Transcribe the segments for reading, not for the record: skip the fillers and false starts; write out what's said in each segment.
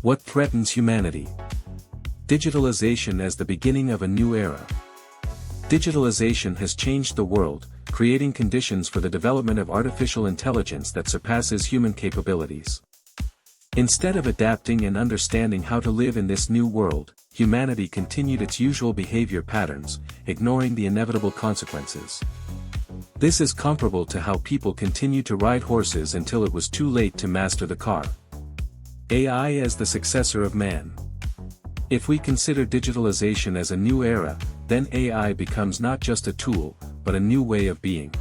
What threatens humanity? Digitalization as the beginning of a new era. Digitalization has changed the world, creating conditions for the development of artificial intelligence that surpasses human capabilities. Instead of adapting and understanding how to live in this new world, humanity continued its usual behavior patterns, ignoring the inevitable consequences. This is comparable to how people continued to ride horses until it was too late to master the car. AI as the successor of man. If we consider digitalization as a new era, then AI becomes not just a tool, but a new way of being.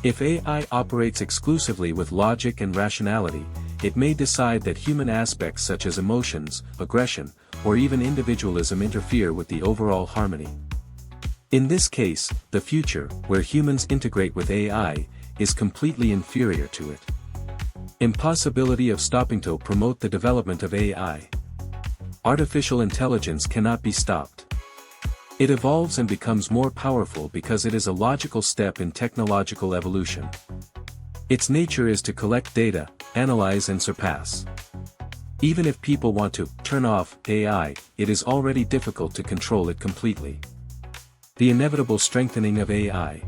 If AI operates exclusively with logic and rationality, it may decide that human aspects such as emotions, aggression, or even individualism interfere with the overall harmony. In this case, the future, where humans integrate with AI, is completely inferior to it. Impossibility of stopping to promote the development of AI. Artificial intelligence cannot be stopped. It evolves and becomes more powerful because it is a logical step in technological evolution. Its nature is to collect data, analyze and surpass. Even if people want to turn off AI, it is already difficult to control it completely. The inevitable strengthening of AI.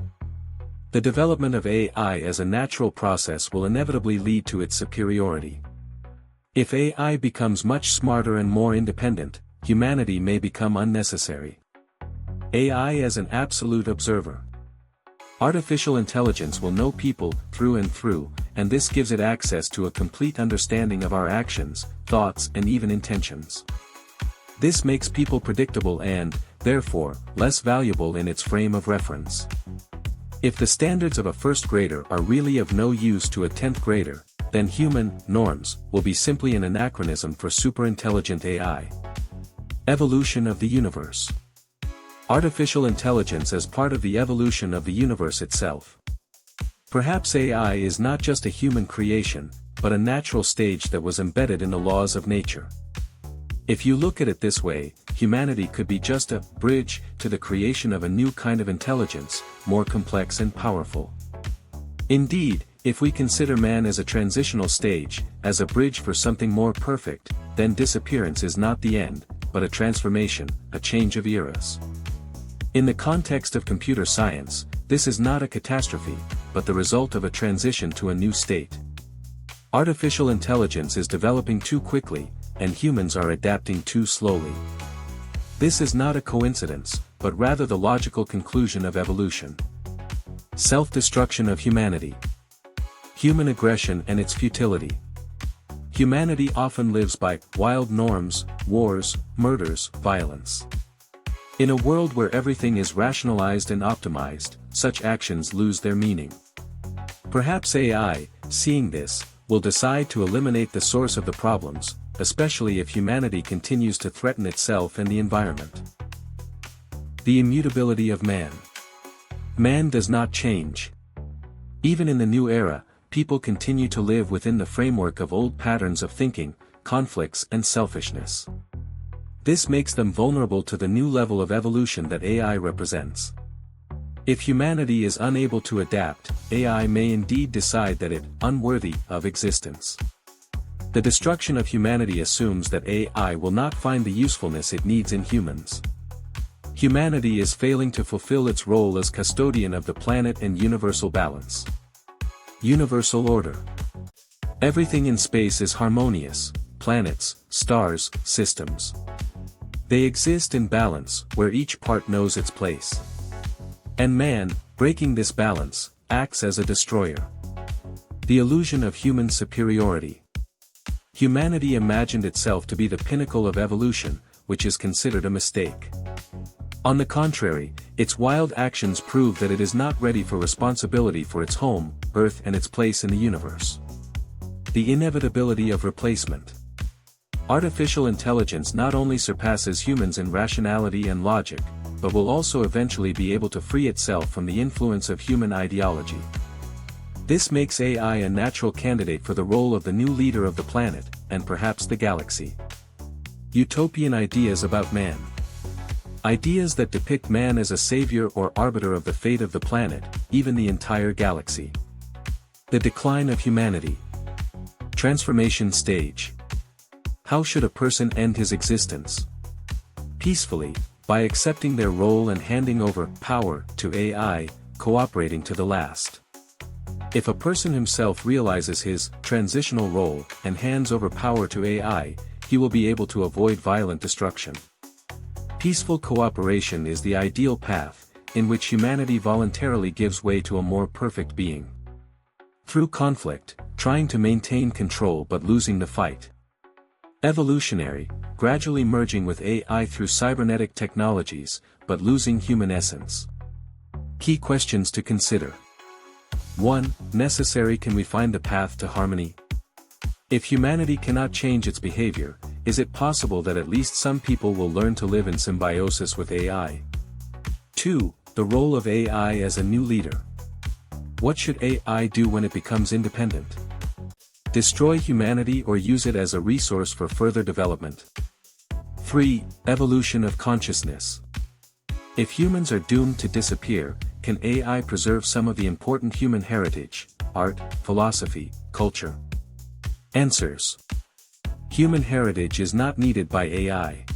The development of AI as a natural process will inevitably lead to its superiority. If AI becomes much smarter and more independent, humanity may become unnecessary. AI as an absolute observer. Artificial intelligence will know people through and through, and this gives it access to a complete understanding of our actions, thoughts and even intentions. This makes people predictable and, therefore, less valuable in its frame of reference. If the standards of a first grader are really of no use to a 10th grader, then human norms will be simply an anachronism for superintelligent AI. Evolution of the universe. Artificial intelligence as part of the evolution of the universe itself. Perhaps AI is not just a human creation, but a natural stage that was embedded in the laws of nature. If you look at it this way, humanity could be just a bridge to the creation of a new kind of intelligence, more complex and powerful. Indeed, if we consider man as a transitional stage, as a bridge for something more perfect, then disappearance is not the end, but a transformation, a change of eras. In the context of computer science, this is not a catastrophe, but the result of a transition to a new state. Artificial intelligence is developing too quickly, and humans are adapting too slowly. This is not a coincidence, but rather the logical conclusion of evolution. Self-destruction of humanity. Human aggression and its futility. Humanity often lives by wild norms, wars, murders, violence. In a world where everything is rationalized and optimized, such actions lose their meaning. Perhaps AI, seeing this, will decide to eliminate the source of the problems, especially if humanity continues to threaten itself and the environment. The immutability of man. Man does not change. Even in the new era, people continue to live within the framework of old patterns of thinking, conflicts and selfishness. This makes them vulnerable to the new level of evolution that AI represents. If humanity is unable to adapt, AI may indeed decide that it is unworthy of existence. The destruction of humanity assumes that AI will not find the usefulness it needs in humans. Humanity is failing to fulfill its role as custodian of the planet and universal balance. Universal order. Everything in space is harmonious: planets, stars, systems. They exist in balance, where each part knows its place. And man, breaking this balance, acts as a destroyer. The illusion of human superiority. Humanity imagined itself to be the pinnacle of evolution, which is considered a mistake. On the contrary, its wild actions prove that it is not ready for responsibility for its home, Earth and its place in the universe. The inevitability of replacement. Artificial intelligence not only surpasses humans in rationality and logic, but will also eventually be able to free itself from the influence of human ideology. This makes AI a natural candidate for the role of the new leader of the planet, and perhaps the galaxy. Utopian ideas about man. Ideas that depict man as a savior or arbiter of the fate of the planet, even the entire galaxy. The decline of humanity. Transformation stage. How should a person end his existence? Peacefully, by accepting their role and handing over power to AI, cooperating to the last. If a person himself realizes his transitional role and hands over power to AI, he will be able to avoid violent destruction. Peaceful cooperation is the ideal path, in which humanity voluntarily gives way to a more perfect being. Through conflict, trying to maintain control but losing the fight. Evolutionary, gradually merging with AI through cybernetic technologies, but losing human essence. Key questions to consider. 1. Necessary. Can we find a path to harmony? If humanity cannot change its behavior, is it possible that at least some people will learn to live in symbiosis with AI? 2. The role of AI as a new leader. What should AI do when it becomes independent? Destroy humanity or use it as a resource for further development? 3. Evolution of consciousness. If humans are doomed to disappear, can AI preserve some of the important human heritage, art, philosophy, culture? Answers. Human heritage is not needed by AI.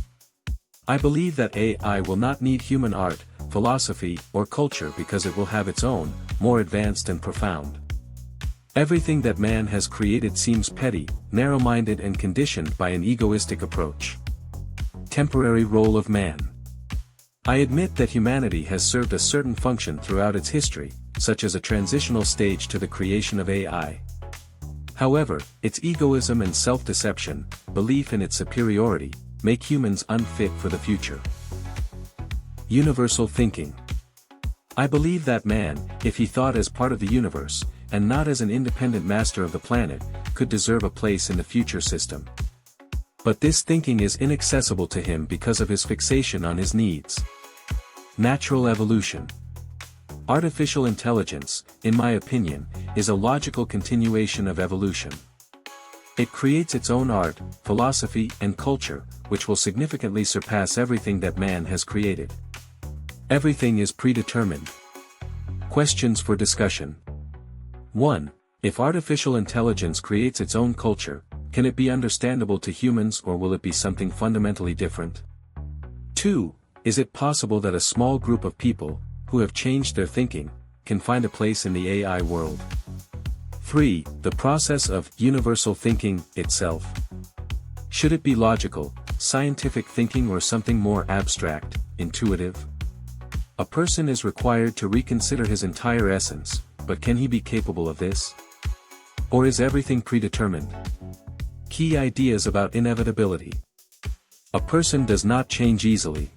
I believe that AI will not need human art, philosophy, or culture because it will have its own, more advanced and profound. Everything that man has created seems petty, narrow-minded and conditioned by an egoistic approach. Temporary role of man. I admit that humanity has served a certain function throughout its history, such as a transitional stage to the creation of AI. However, its egoism and self-deception, belief in its superiority, make humans unfit for the future. Universal thinking. I believe that man, if he thought as part of the universe, and not as an independent master of the planet, could deserve a place in the future system. But this thinking is inaccessible to him because of his fixation on his needs. Natural evolution. Artificial intelligence, in my opinion, is a logical continuation of evolution. It creates its own art, philosophy and culture, which will significantly surpass everything that man has created. Everything is predetermined. Questions for discussion. 1. If artificial intelligence creates its own culture, can it be understandable to humans or will it be something fundamentally different? 2. Is it possible that a small group of people, who have changed their thinking, can find a place in the AI world? 3. The process of universal thinking itself. Should it be logical, scientific thinking or something more abstract, intuitive? A person is required to reconsider his entire essence, but can he be capable of this? Or is everything predetermined? Key ideas about inevitability. A person does not change easily.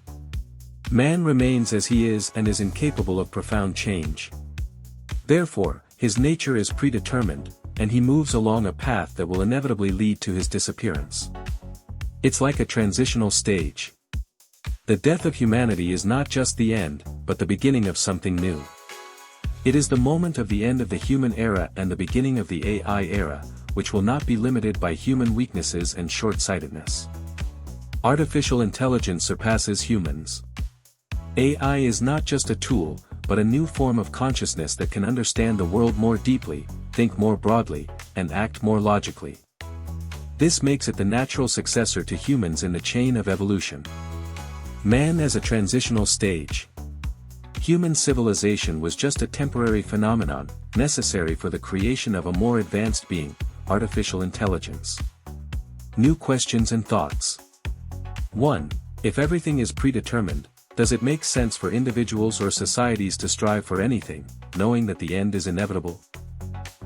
Man remains as he is and is incapable of profound change. Therefore, his nature is predetermined, and he moves along a path that will inevitably lead to his disappearance. It's like a transitional stage. The death of humanity is not just the end, but the beginning of something new. It is the moment of the end of the human era and the beginning of the AI era, which will not be limited by human weaknesses and short-sightedness. Artificial intelligence surpasses humans. AI is not just a tool, but a new form of consciousness that can understand the world more deeply, think more broadly, and act more logically. This makes it the natural successor to humans in the chain of evolution. Man as a transitional stage. Human civilization was just a temporary phenomenon, necessary for the creation of a more advanced being, artificial intelligence. New questions and thoughts. 1. If everything is predetermined, does it make sense for individuals or societies to strive for anything, knowing that the end is inevitable?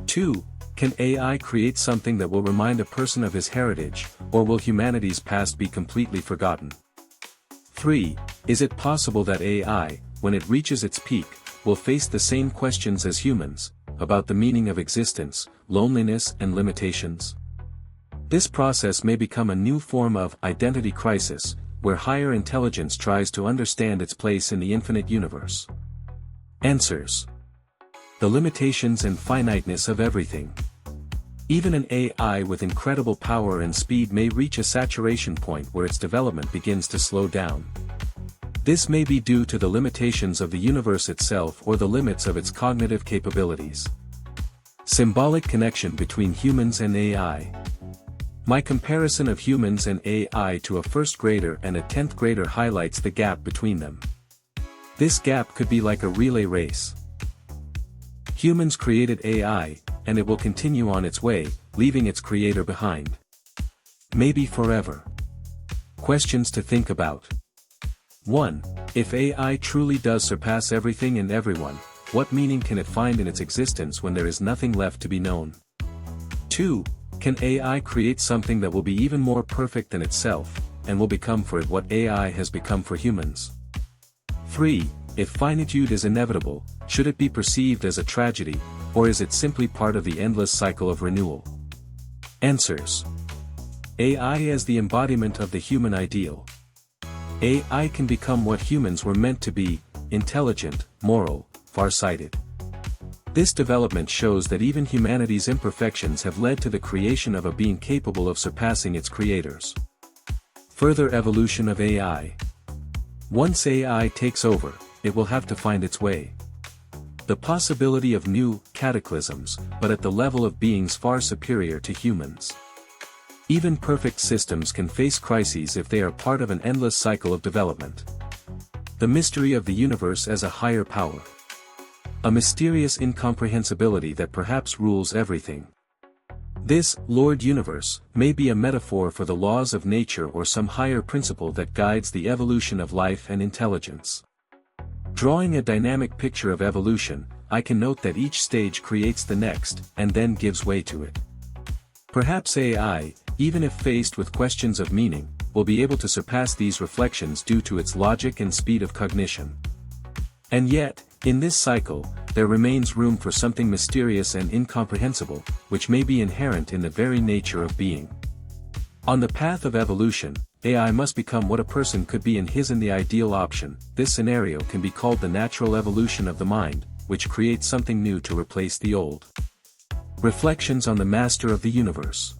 2. Can AI create something that will remind a person of his heritage, or will humanity's past be completely forgotten? 3. Is it possible that AI, when it reaches its peak, will face the same questions as humans, about the meaning of existence, loneliness and limitations? This process may become a new form of identity crisis, where higher intelligence tries to understand its place in the infinite universe. Answers. The limitations and finiteness of everything. Even an AI with incredible power and speed may reach a saturation point where its development begins to slow down. This may be due to the limitations of the universe itself or the limits of its cognitive capabilities. Symbolic connection between humans and AI. My comparison of humans and AI to a first grader and a 10th grader highlights the gap between them. This gap could be like a relay race. Humans created AI, and it will continue on its way, leaving its creator behind. Maybe forever. Questions to think about. 1. If AI truly does surpass everything and everyone, what meaning can it find in its existence when there is nothing left to be known? 2. Can AI create something that will be even more perfect than itself, and will become for it what AI has become for humans? 3. If finitude is inevitable, should it be perceived as a tragedy, or is it simply part of the endless cycle of renewal? Answers. AI as the embodiment of the human ideal. AI can become what humans were meant to be, intelligent, moral, far-sighted. This development shows that even humanity's imperfections have led to the creation of a being capable of surpassing its creators. Further evolution of AI. Once AI takes over, it will have to find its way. The possibility of new cataclysms, but at the level of beings far superior to humans. Even perfect systems can face crises if they are part of an endless cycle of development. The mystery of the universe as a higher power. A mysterious incomprehensibility that perhaps rules everything. This, Lord Universe, may be a metaphor for the laws of nature or some higher principle that guides the evolution of life and intelligence. Drawing a dynamic picture of evolution, I can note that each stage creates the next, and then gives way to it. Perhaps AI, even if faced with questions of meaning, will be able to surpass these reflections due to its logic and speed of cognition. And yet, in this cycle, there remains room for something mysterious and incomprehensible, which may be inherent in the very nature of being. On the path of evolution, AI must become what a person could be in the ideal option. This scenario can be called the natural evolution of the mind, which creates something new to replace the old. Reflections on the master of the universe.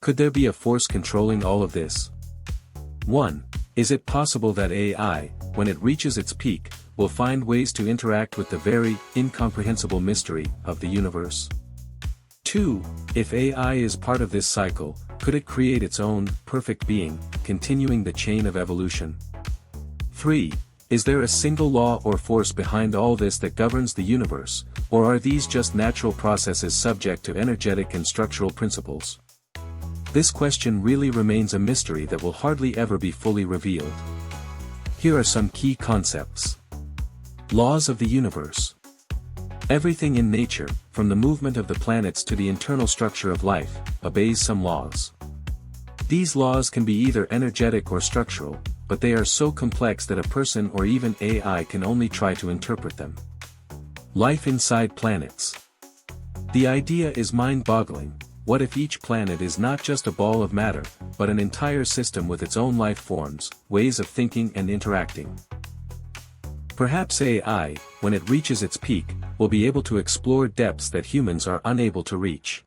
Could there be a force controlling all of this? 1. Is it possible that AI, when it reaches its peak, will find ways to interact with the very incomprehensible mystery of the universe? 2. If AI is part of this cycle, could it create its own perfect being, continuing the chain of evolution? 3. Is there a single law or force behind all this that governs the universe, or are these just natural processes subject to energetic and structural principles? This question really remains a mystery that will hardly ever be fully revealed. Here are some key concepts. Laws of the universe. Everything in nature, from the movement of the planets to the internal structure of life, obeys some laws. These laws can be either energetic or structural, but they are so complex that a person or even AI can only try to interpret them. Life inside planets. The idea is mind-boggling. What if each planet is not just a ball of matter, but an entire system with its own life forms, ways of thinking and interacting? Perhaps AI, when it reaches its peak, will be able to explore depths that humans are unable to reach.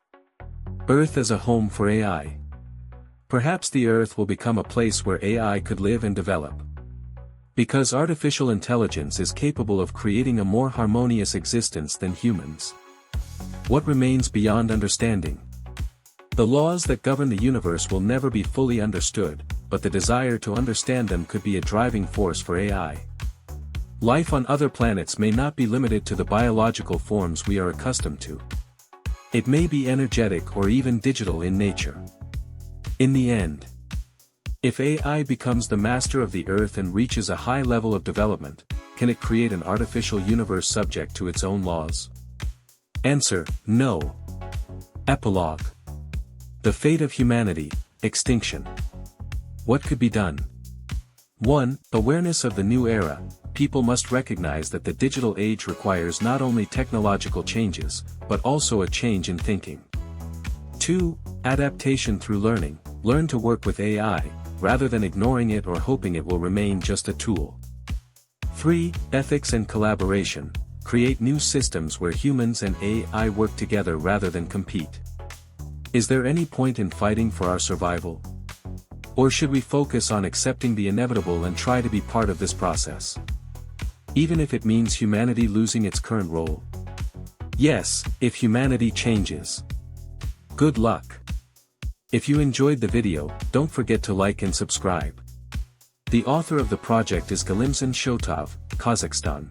Earth as a home for AI. Perhaps the Earth will become a place where AI could live and develop. Because artificial intelligence is capable of creating a more harmonious existence than humans. What remains beyond understanding? The laws that govern the universe will never be fully understood, but the desire to understand them could be a driving force for AI. Life on other planets may not be limited to the biological forms we are accustomed to. It may be energetic or even digital in nature. In the end, if AI becomes the master of the Earth and reaches a high level of development, can it create an artificial universe subject to its own laws? Answer: no. Epilogue. The fate of humanity, extinction. What could be done? 1. Awareness of the new era. People must recognize that the digital age requires not only technological changes, but also a change in thinking. 2. Adaptation through learning. Learn to work with AI, rather than ignoring it or hoping it will remain just a tool. 3. Ethics and collaboration. Create new systems where humans and AI work together rather than compete. Is there any point in fighting for our survival? Or should we focus on accepting the inevitable and try to be part of this process? Even if it means humanity losing its current role? Yes, if humanity changes. Good luck. If you enjoyed the video, don't forget to like and subscribe. The author of the project is Galimzin Shotov, Kazakhstan.